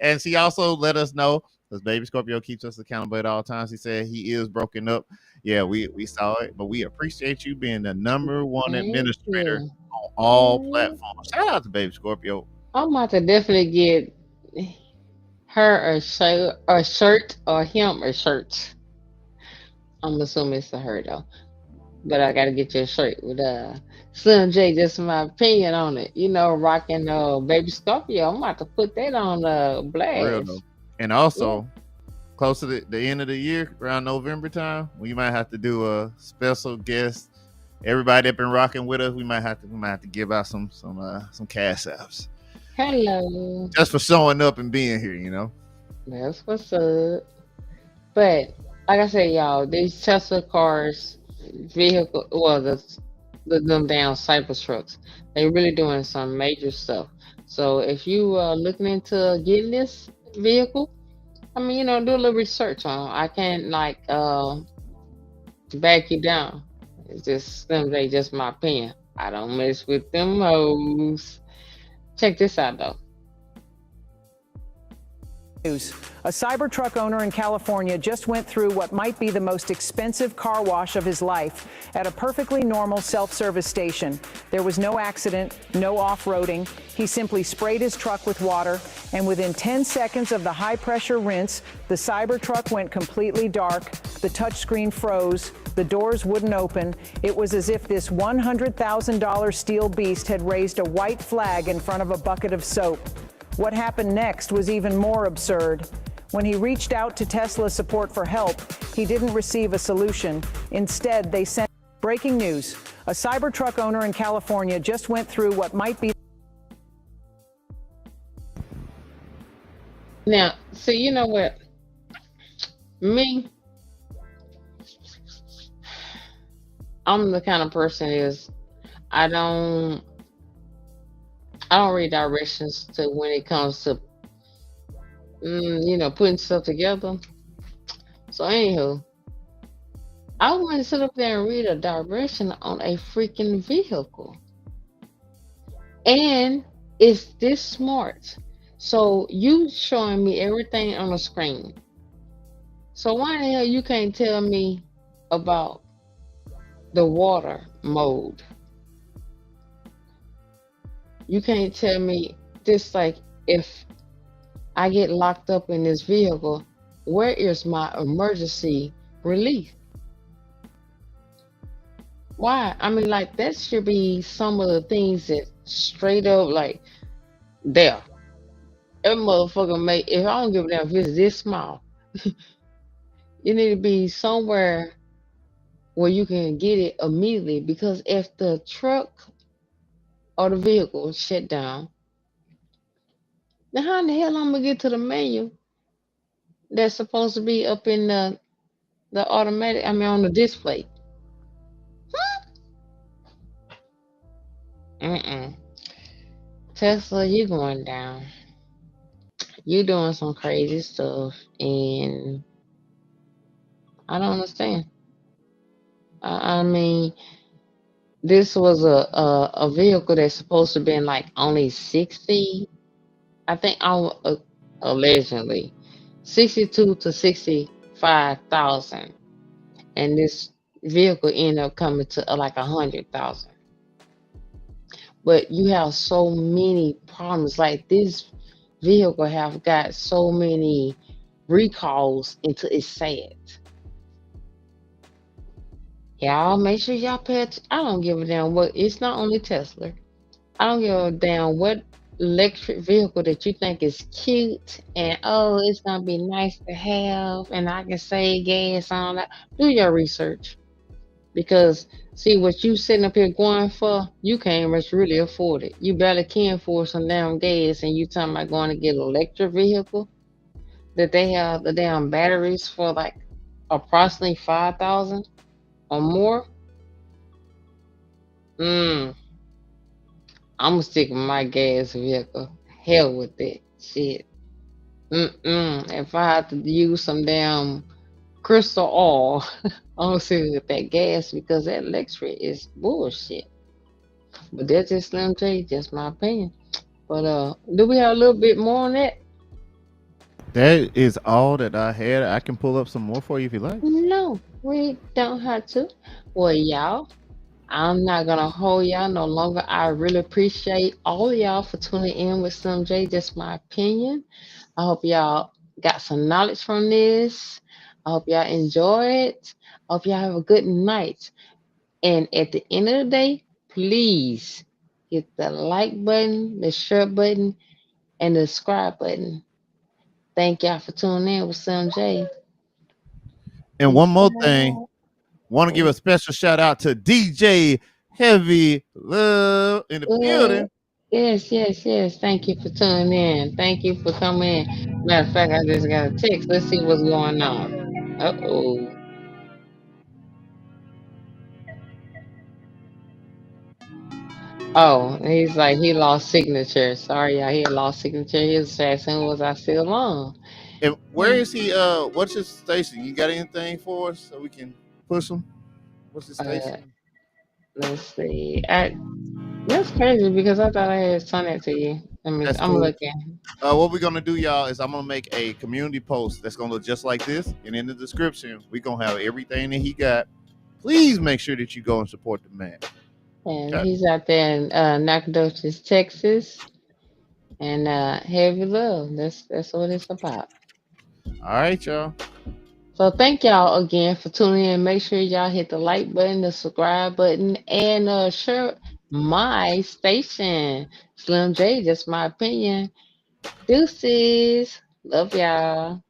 And she also let us know, because Baby Scorpio keeps us accountable at all times. He said he is broken up. Yeah, we saw it, but we appreciate you being the number one Thank administrator you. on all platforms. Shout out to Baby Scorpio. I'm about to definitely get her a shirt or him a shirt. I'm assuming it's a her though. But I gotta get you a shirt with Slim J, just my opinion on it. Rocking Baby Scorpio. I'm about to put that on For real blast. though. And also, close to the end of the year, around November time, we might have to do a special guest. Everybody that been rocking with us, we might have to give out some cash apps. Hello. Just for showing up and being here, That's what's up. But like I said, y'all, these Tesla cars, vehicle, well, them damn Cybertrucks, they really doing some major stuff. So if you are looking into getting this vehicle, I mean, do a little research on it. I can't back you down. It's just Slim J, just my opinion. I don't mess with them hoes. Check this out though. News. A Cybertruck owner in California just went through what might be the most expensive car wash of his life at a perfectly normal self-service station. There was no accident, no off-roading. He simply sprayed his truck with water, and within 10 seconds of the high-pressure rinse, the Cybertruck went completely dark, the touchscreen froze, the doors wouldn't open. It was as if this $100,000 steel beast had raised a white flag in front of a bucket of soap. What happened next was even more absurd. When he reached out to Tesla support for help, he didn't receive a solution. Instead, they sent breaking news. A Cybertruck owner in California just went through what might be. Now, so you know what? Me, I'm the kind of person I don't read directions to when it comes to putting stuff together. So anywho, I want to sit up there and read a direction on a freaking vehicle. And It's this smart. So you showing me everything on the screen. So why the hell you can't tell me about the water mode? You can't tell me this, like, if I get locked up in this vehicle, where is my emergency relief? Why? I mean, like, that should be some of the things that straight up, like, there. Every motherfucker make, if I don't give a damn if it's this small, you need to be somewhere where you can get it immediately. Because if the truck or the vehicle shut down, then how in the hell I'm gonna get to the menu that's supposed to be up in the automatic, I mean, on the display? Mm-mm. Tesla, you going down. You doing some crazy stuff, and I don't understand. I mean, this was a vehicle that's supposed to be like only 60, I think, allegedly 62 to 65,000, and this vehicle ended up coming to like 100,000. But you have so many problems. Like, this vehicle have got so many recalls until it's sad. Y'all make sure y'all pay attention. I don't give a damn what. It's not only Tesla. I don't give a damn what electric vehicle that you think is cute and, oh, it's gonna be nice to have and I can save gas on that. Do your research, because see what you sitting up here going for, you can't much really afford it. You barely can afford some damn gas, and you talking about going to get an electric vehicle that they have the damn batteries for like approximately 5,000 or more. I'm gonna stick with my gas vehicle. Hell with that shit. If I have to use some damn crystal oil, I'm gonna stick with that gas, because that electric is bullshit. But that's just Slim J, just my opinion. But do we have a little bit more on that? That is all that I had. I can pull up some more for you if you like. No, we don't have to. Well, y'all, I'm not gonna hold y'all no longer. I really appreciate all of y'all for tuning in with Slim J, just my opinion. I hope y'all got some knowledge from this. I hope y'all enjoy it. I hope y'all have a good night. And at the end of the day, please hit the like button, the share button, and the subscribe button. Thank y'all for tuning in with Slim J. And one Peace more thing, out. want to give a special shout out to DJ Heavy Love in the building. Yes, yes, yes. Thank you for tuning in. Thank you for coming in. Matter of fact, I just got a text. Let's see what's going on. Uh-oh. Oh, he's like, he lost signature. Sorry, y'all, he had lost signature. He was asking, was I still on? And where is he? What's his station? You got anything for us so we can push him? What's his station? Let's see. That's crazy, because I thought I had sent it to you. That's I'm cool. looking. What we're gonna do, y'all, is I'm gonna make a community post that's gonna look just like this, and in the description, we're gonna have everything that he got. Please make sure that you go and support the man. And Okay? he's out there in Nacogdoches, Texas. And heavy love. That's what it's about. All right, y'all. So thank y'all again for tuning in. Make sure y'all hit the like button, the subscribe button, and share my station. Slim J, just my opinion. Deuces. Love y'all.